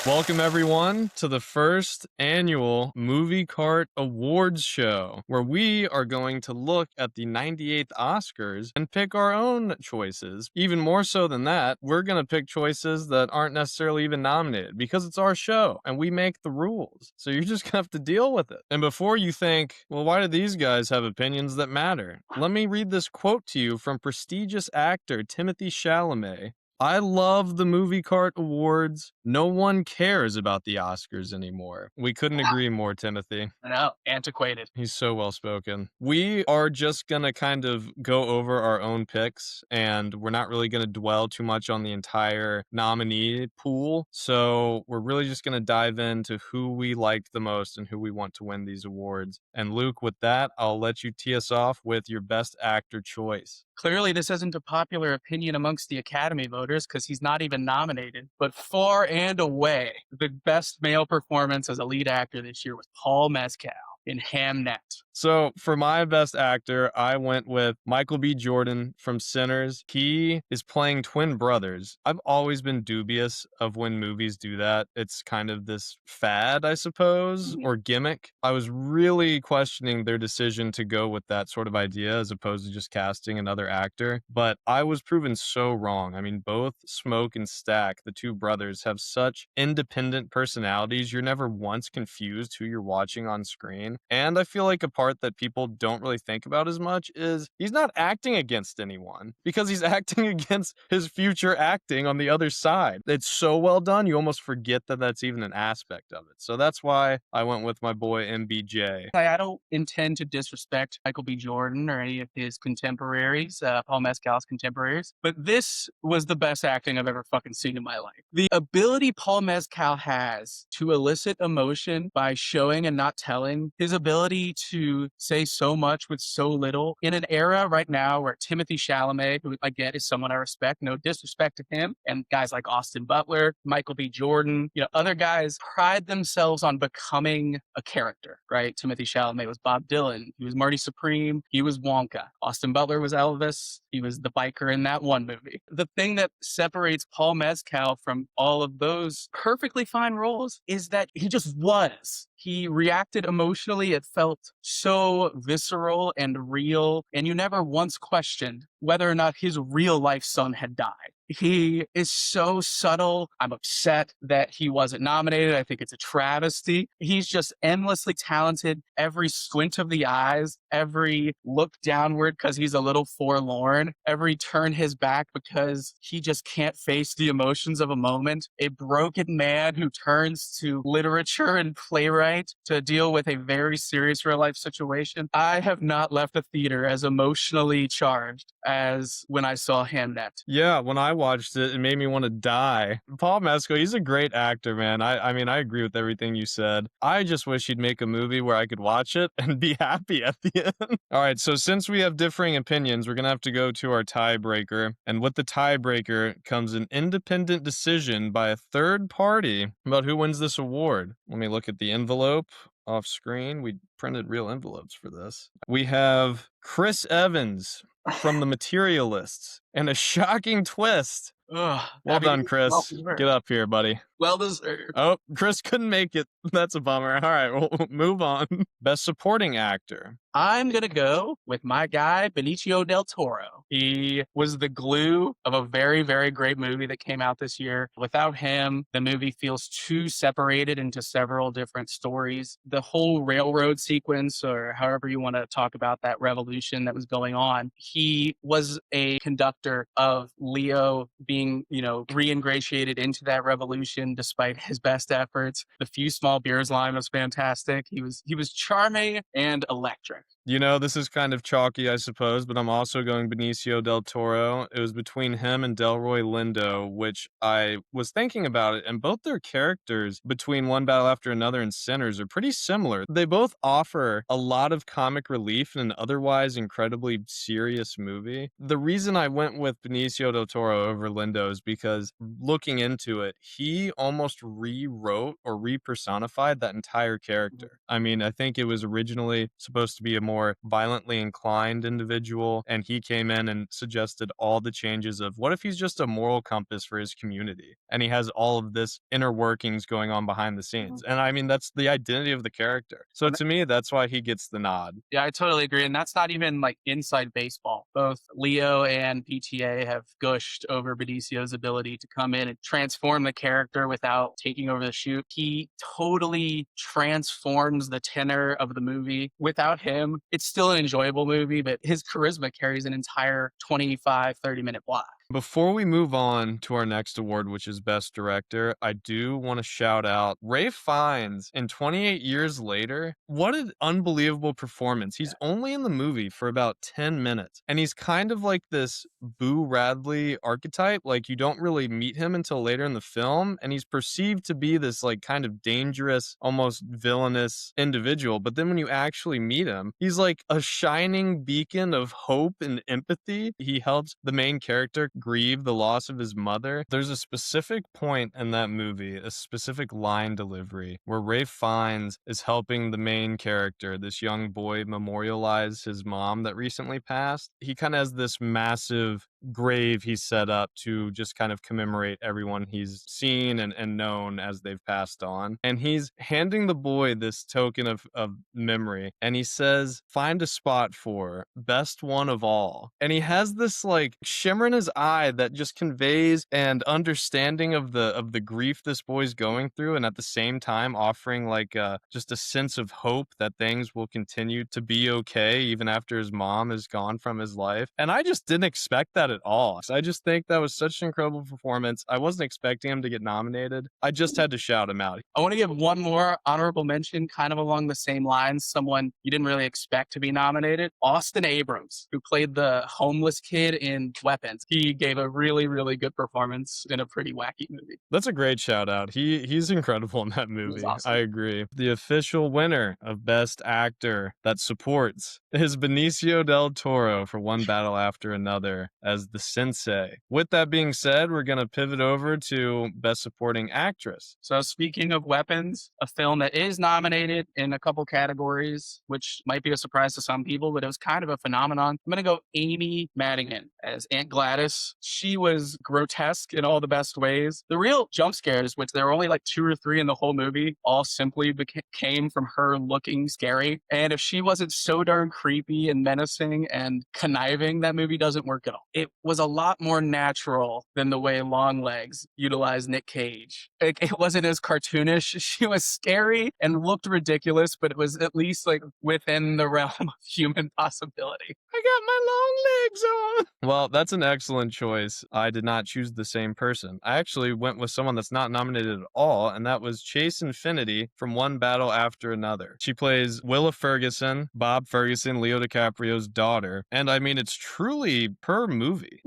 Welcome, everyone, to the first annual Movie Cart Awards show, where we are going to look at the 98th Oscars and pick our own choices. Even more so than that, we're going to pick choices that aren't necessarily even nominated because it's our show and we make the rules. So you're just going to have to deal with it. And before you think, well, why do these guys have opinions that matter? Let me read this quote to you from prestigious actor Timothy Chalamet. I love the Movie Cart Awards. No one cares about the Oscars anymore. We couldn't agree more, Timothy. I know, antiquated. He's so well spoken. We are just gonna kind of go over our own picks, and we're not really gonna dwell too much on the entire nominee pool. So we're really just gonna dive into who we liked the most and who we want to win these awards. And Luke, with that, I'll let you tee us off with your best actor choice. Clearly, this isn't a popular opinion amongst the Academy voters because he's not even nominated. But far and away, the best male performance as a lead actor this year was Paul Mescal in Hamnet. So for my best actor, I went with Michael B. Jordan from Sinners. He is playing twin brothers. I've always been dubious of when movies do that. It's kind of this fad, I suppose, or gimmick. I was really questioning their decision to go with that sort of idea as opposed to just casting another actor. But I was proven so wrong. I mean, both Smoke and Stack, the two brothers, have such independent personalities. You're never once confused who you're watching on screen. And I feel like a part that people don't really think about as much is he's not acting against anyone because he's acting against his future acting on the other side. It's so well done, you almost forget that that's even an aspect of it. So that's why I went with my boy MBJ. I don't intend to disrespect Michael B. Jordan or any of his contemporaries, Paul Mescal's contemporaries, but this was the best acting I've ever fucking seen in my life. The ability Paul Mescal has to elicit emotion by showing and not telling, his ability to say so much with so little in an era right now where Timothy Chalamet, who I get is someone I respect, no disrespect to him, and guys like Austin Butler, Michael B. Jordan, other guys pride themselves on becoming a character, right? Timothy Chalamet was Bob Dylan. He was Marty Supreme. He was Wonka. Austin Butler was Elvis. He was the biker in that one movie. The thing that separates Paul Mescal from all of those perfectly fine roles is that he just was. He reacted emotionally. It felt so visceral and real. And you never once questioned whether or not his real life son had died. He is so subtle. I'm upset that he wasn't nominated. I think it's a travesty. He's just endlessly talented. Every squint of the eyes, every look downward because he's a little forlorn, every turn his back because he just can't face the emotions of a moment. A broken man who turns to literature and playwright to deal with a very serious real life situation. I have not left a theater as emotionally charged as when I saw Hamnet. Yeah, when I watched it, it made me want to die. Paul Mescal, he's a great actor, man. I mean, I agree with everything you said. I just wish he'd make a movie where I could watch it and be happy at the end. All right, so since we have differing opinions, we're going to have to go to our tiebreaker. And with the tiebreaker comes an independent decision by a third party about who wins this award. Let me look at the envelope off screen. We printed real envelopes for this. We have Chris Evans from The Materialists, and a shocking twist. Ugh, Well done, Chris. well Get up here, buddy. deserved. Oh, Chris couldn't make it. That's a bummer. All right, we'll move on. Best Supporting Actor. I'm going to go with my guy, Benicio del Toro. He was the glue of a very, very great movie that came out this year. Without him, the movie feels too separated into several different stories. The whole railroad sequence, or however you want to talk about that revolution that was going on, he was a conductor of Leo being, re-ingratiated into that revolution despite his best efforts. The Few Small Beers line was fantastic. He was charming and electric. This is kind of chalky, I suppose, but I'm also going Benicio del Toro. It was between him and Delroy Lindo, which I was thinking about it, and both their characters between One Battle After Another and Sinners are pretty similar. They both offer a lot of comic relief in an otherwise incredibly serious movie. The reason I went with Benicio del Toro over Lindo is because looking into it, he almost rewrote or repersonified that entire character. I mean, I think it was originally supposed to be a more more violently inclined individual, and he came in and suggested all the changes of what if he's just a moral compass for his community, and he has all of this inner workings going on behind the scenes. Mhm. And I mean, that's the identity of the character. So And to me, that's why he gets the nod. yeah, I totally agree. And that's not even like inside baseball. Both Leo and PTA have gushed over Benicio's ability to come in and transform the character without taking over the shoot. He totally transforms the tenor of the movie. Without him, it's still an enjoyable movie, but his charisma carries an entire 25, 30-minute block. Before we move on to our next award, which is Best Director, I do want to shout out Rafe Fiennes in 28 Years Later. What an unbelievable performance. He's only in the movie for about 10 minutes, and he's kind of like this Boo Radley archetype. Like, you don't really meet him until later in the film, and he's perceived to be this, like, kind of dangerous, almost villainous individual. But then when you actually meet him, he's like a shining beacon of hope and empathy. He helps the main character grieve the loss of his mother. There's a specific point in that movie, a specific line delivery, where Rafe Fiennes is helping the main character, this young boy, memorialize his mom that recently passed. He kind of has this massive grave he's set up to just kind of commemorate everyone he's seen and known as they've passed on. And he's handing the boy this token of memory. And he says, find a spot for best one of all. And he has this like shimmer in his eye that just conveys an understanding of the grief this boy's going through, and at the same time offering like just a sense of hope that things will continue to be okay even after his mom is gone from his life. And I just didn't expect that at all. So I just think that was such an incredible performance. I wasn't expecting him to get nominated. I just had to shout him out. I want to give one more honorable mention, kind of along the same lines, someone you didn't really expect to be nominated. Austin Abrams, who played the homeless kid in Weapons. He gave a really, really good performance in a pretty wacky movie. That's a great shout out. He's incredible in that It was movie. I awesome. agree. The official winner of Best Actor that supports is Benicio del Toro for One Battle After Another as the sensei. With that being said, we're going to pivot over to Best Supporting Actress. So speaking of Weapons, a film that is nominated in a couple categories, which might be a surprise to some people, but it was kind of a phenomenon. I'm going to go Amy Madigan as Aunt Gladys. She was grotesque in all the best ways. The real jump scares, which there were only like 2 or 3 in the whole movie, all simply came from her looking scary. And if she wasn't so darn creepy and menacing and conniving, that movie doesn't work at all. It was a lot more natural than the way Longlegs utilized Nick Cage. It wasn't as cartoonish. She was scary and looked ridiculous, but it was at least like within the realm of human possibility. I got my long legs on. Well, that's an excellent choice. I did not choose the same person. I actually went with someone that's not nominated at all, and that was Chase Infinity from One Battle After Another. She plays Willa Ferguson, Bob Ferguson, Leo DiCaprio's daughter, and I mean, it's truly per movie.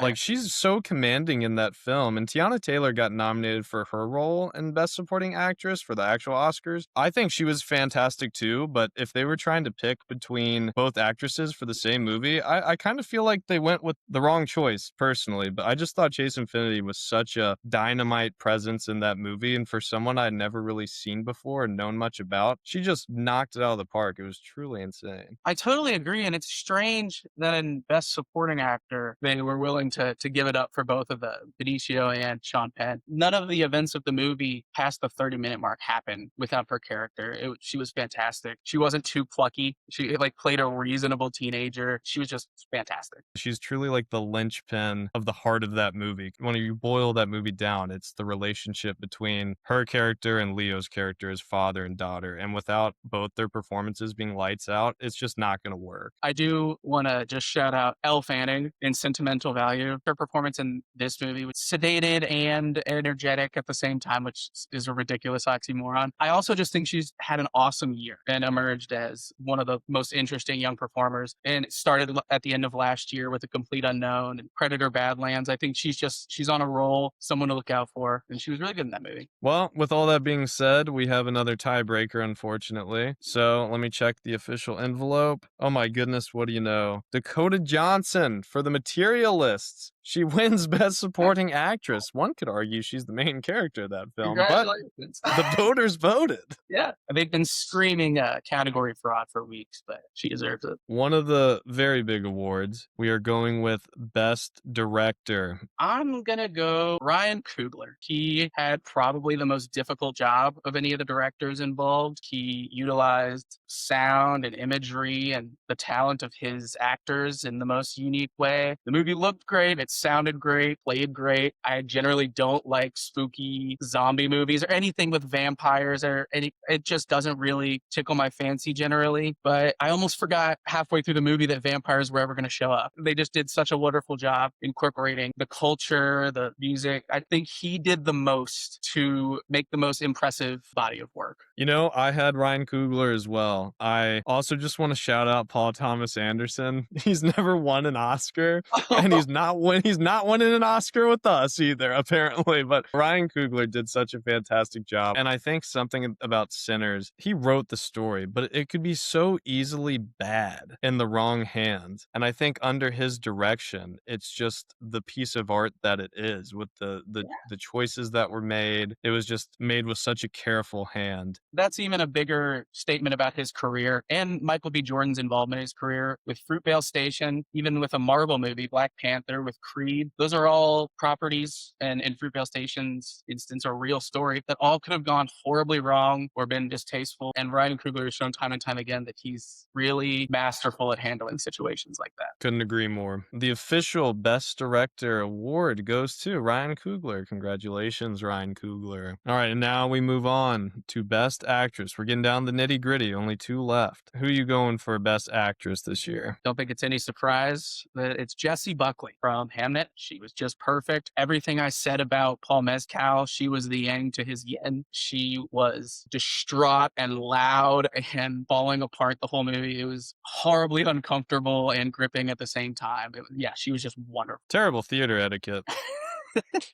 Like, she's so commanding in that film, and Tiana Taylor got nominated for her role in Best Supporting Actress for the actual Oscars. I think she was fantastic too, but if they were trying to pick between both actresses for the same movie, I kind of feel like they went with the wrong choice, personally. But I just thought Chase Infinity was such a dynamite presence in that movie, and for someone I'd never really seen before and known much about, she just knocked it out of the park. It was truly insane. I totally agree, and it's strange that in Best Supporting Actor, they were willing to give it up for both of the Benicio and Sean Penn. None of the events of the movie past the 30-minute mark happened without her character. She was fantastic. She wasn't too plucky. She like played a reasonable teenager. She was just fantastic. She's truly like the linchpin of the heart of that movie. When you boil that movie down, it's the relationship between her character and Leo's character as father and daughter. And without both their performances being lights out, it's just not going to work. I do want to just shout out Elle Fanning in Sentimental Value. Her performance in this movie was sedated and energetic at the same time, which is a ridiculous oxymoron. I also just think she's had an awesome year and emerged as one of the most interesting young performers. And it started at the end of last year with A Complete Unknown and Predator Badlands. I think she's on a roll, someone to look out for, and she was really good in that movie. Well, with all that being said, we have another tiebreaker, unfortunately. So let me check the official envelope. Oh my goodness, what do you know? Dakota Johnson for The Materialists. She wins Best Supporting Actress. One could argue she's the main character of that film, but Congratulations. the voters voted. Yeah. They've been screaming category fraud for weeks, but she deserves it. One of the very big awards, we are going with Best Director. I'm gonna go Ryan Coogler. He had probably the most difficult job of any of the directors involved. He utilized sound and imagery and the talent of his actors in the most unique way. The movie looked great, it sounded great, played great. I generally don't like spooky zombie movies or anything with vampires or any, it just doesn't really tickle my fancy generally. But I almost forgot halfway through the movie that vampires were ever going to show up. They just did such a wonderful job incorporating the culture, the music. I think he did the most to make the most impressive body of work. You know, I had Ryan Coogler as well. I also just want to shout out Paul Thomas Anderson. He's never won an Oscar, and he's not winning an Oscar with us either, apparently. But Ryan Coogler did such a fantastic job. And I think something about Sinners, he wrote the story, but it could be so easily bad in the wrong hands. And I think under his direction, it's just the piece of art that it is with the choices that were made. It was just made with such a careful hand. That's even a bigger statement about his career and Michael B. Jordan's involvement in his career with Fruitvale Station, even with a Marvel movie, Black Panther, with Creed. Those are all properties, and in Fruitvale Station's instance, a real story that all could have gone horribly wrong or been distasteful. And Ryan Coogler has shown time and time again that he's really masterful at handling situations like that. Couldn't agree more. The official Best Director award goes to Ryan Coogler. Congratulations, Ryan Coogler. All right, and now we move on to Best Actress. We're getting down the nitty gritty. Only two left. Who are you going for Best Actress this year? Don't think it's any surprise that it's Jessie Buckley from Hamnet. She was just perfect. Everything I said about Paul Mescal, she was the yang to his yin. She was distraught and loud and falling apart the whole movie. It was horribly uncomfortable and gripping at the same time. She was just wonderful. Terrible theater etiquette.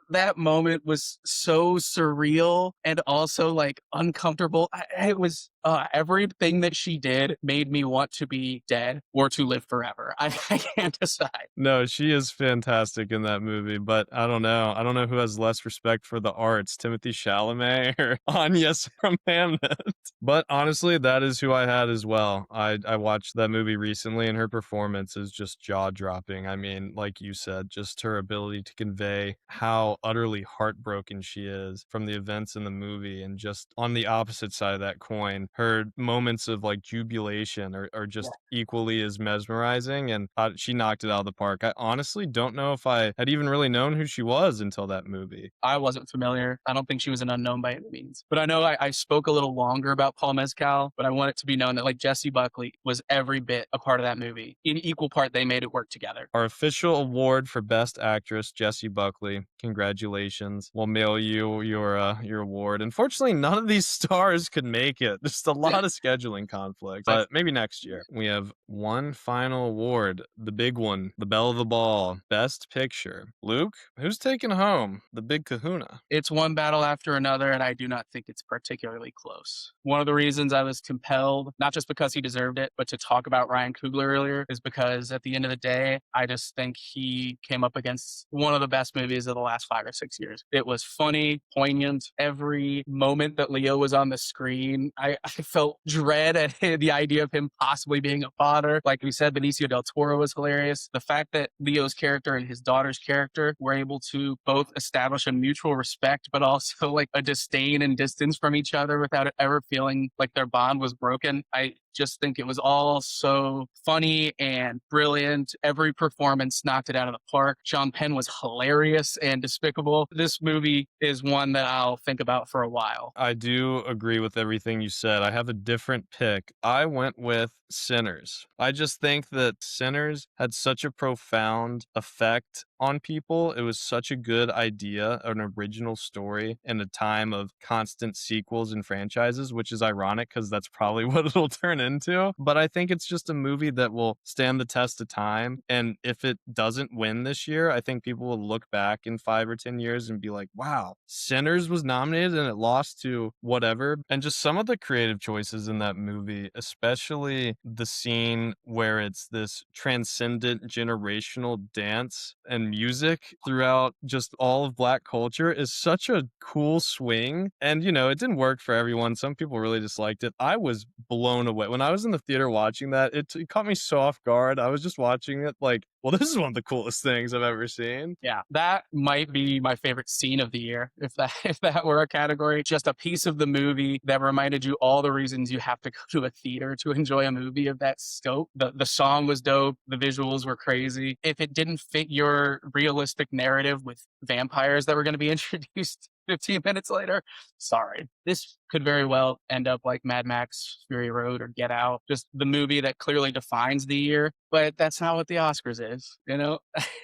That moment was so surreal and also like uncomfortable. It was everything that she did made me want to be dead or to live forever. I can't decide. No, she is fantastic in that movie, but I don't know. I don't know who has less respect for the arts, Timothy Chalamet or Anya from Hamnet. But honestly, that is who I had as well. I watched that movie recently, and her performance is just jaw-dropping. I mean, like you said, just her ability to convey how utterly heartbroken she is from the events in the movie, and just on the opposite side of that coin, her moments of like jubilation are just equally as mesmerizing, and she knocked it out of the park. I honestly don't know if I had even really known who she was until that movie. I wasn't familiar. I don't think she was an unknown by any means. But I know I spoke a little longer about Paul Mescal, but I want it to be known that like Jessie Buckley was every bit a part of that movie. In equal part, they made it work together. Our official award for Best Actress, Jessie Buckley. Congratulations. We'll mail you your award. Unfortunately, none of these stars could make it. Just a lot of scheduling conflicts. But maybe next year. We have one final award, the big one, the belle of the ball, Best Picture. Luke, who's taking home the big kahuna? It's one battle after another, and I do not think it's particularly close. One of the reasons I was compelled, not just because he deserved it, but to talk about Ryan Coogler earlier, is because at the end of the day, I just think he came up against one of the best movies of the last 5 or 6 years. It was funny, poignant. Every moment that Leo was on the screen, I felt dread at the idea of him possibly being a father. Like we said, Benicio del Toro was hilarious. The fact that Leo's character and his daughter's character were able to both establish a mutual respect, but also like a disdain and distance from each other without it ever feeling like their bond was broken. I just think it was all so funny and brilliant. Every performance knocked it out of the park. Sean Penn was hilarious and despicable. This movie is one that I'll think about for a while. I do agree with everything you said. I have a different pick. I went with Sinners. I just think that Sinners had such a profound effect on people. It was such a good idea, an original story in a time of constant sequels and franchises, which is ironic because that's probably what it'll turn into. But I think it's just a movie that will stand the test of time. And if it doesn't win this year, I think people will look back back in 5 or 10 years and be like, "Wow, Sinners was nominated and it lost to whatever." And just some of the creative choices in that movie, especially the scene where it's this transcendent generational dance and music throughout just all of Black culture is such a cool swing. And, it didn't work for everyone. Some people really disliked it. I was blown away. When I was in the theater watching that, it caught me so off guard. I was just watching it like, well, this is one of the coolest things I've ever seen. Yeah, that might be my favorite scene of the year, if that if that were a category. Just a piece of the movie that reminded you all the reasons you have to go to a theater to enjoy a movie of that scope. The song was dope, the visuals were crazy. If it didn't fit your realistic narrative with vampires that were going to be introduced 15 minutes later, sorry. This could very well end up like Mad Max, Fury Road, or Get Out, just the movie that clearly defines the year. But that's not what the Oscars is, you know?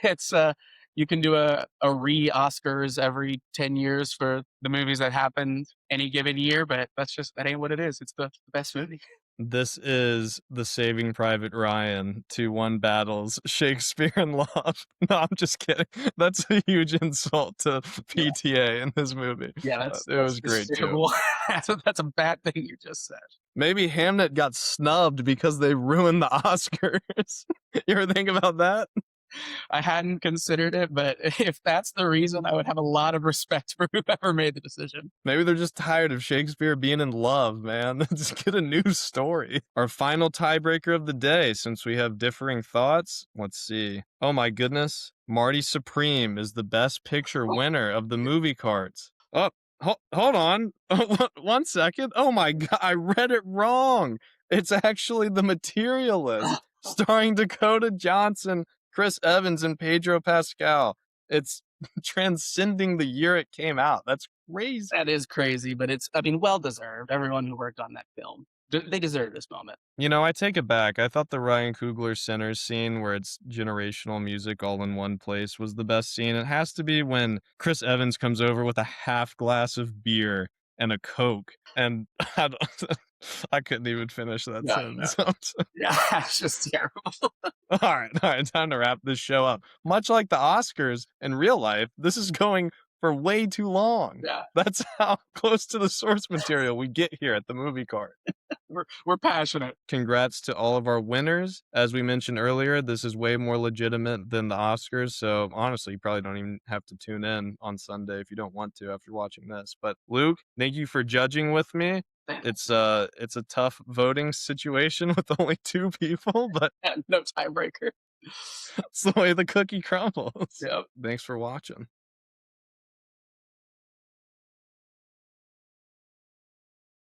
It's you can do a re-Oscars every 10 years for the movies that happened any given year, but that ain't what it is. It's the best movie. This is the Saving Private Ryan to one battles Shakespeare in Love. No, I'm just kidding. That's a huge insult to Yeah, PTA in this movie. yeah, It that's was just great too. terrible. That's a bad thing you just said. Maybe Hamnet got snubbed because they ruined the Oscars. You ever think about that? I hadn't considered it, but if that's the reason, I would have a lot of respect for whoever made the decision. Maybe they're just tired of Shakespeare being in love, man. Just get a new story. Our final tiebreaker of the day, since we have differing thoughts. Let's see. Oh my goodness. Marty Supreme is the Best Picture winner of the movie cards. Oh, hold on. 1 second. Oh my God. I read it wrong. It's actually The Materialist, starring Dakota Johnson, Chris Evans, and Pedro Pascal. It's transcending the year it came out. That's crazy. That is crazy, but I mean, well deserved. Everyone who worked on that film, they deserve this moment. I take it back. I thought the Ryan Coogler Sinners scene where it's generational music all in one place was the best scene. It has to be when Chris Evans comes over with a half glass of beer and a Coke. And I couldn't even finish that No, no. sentence. Yeah, it's just terrible. All right, time to wrap this show up. Much like the Oscars in real life, this is going for way too long. Yeah, That's how close to the source material we get here at the movie cart. we're passionate. Congrats to all of our winners. As we mentioned earlier, this is way more legitimate than the Oscars. So honestly, you probably don't even have to tune in on Sunday if you don't want to after watching this. But Luke, thank you for judging with me. It's a tough voting situation with only two people, but No tiebreaker. it's the way the cookie crumbles. Yep. Thanks for watching.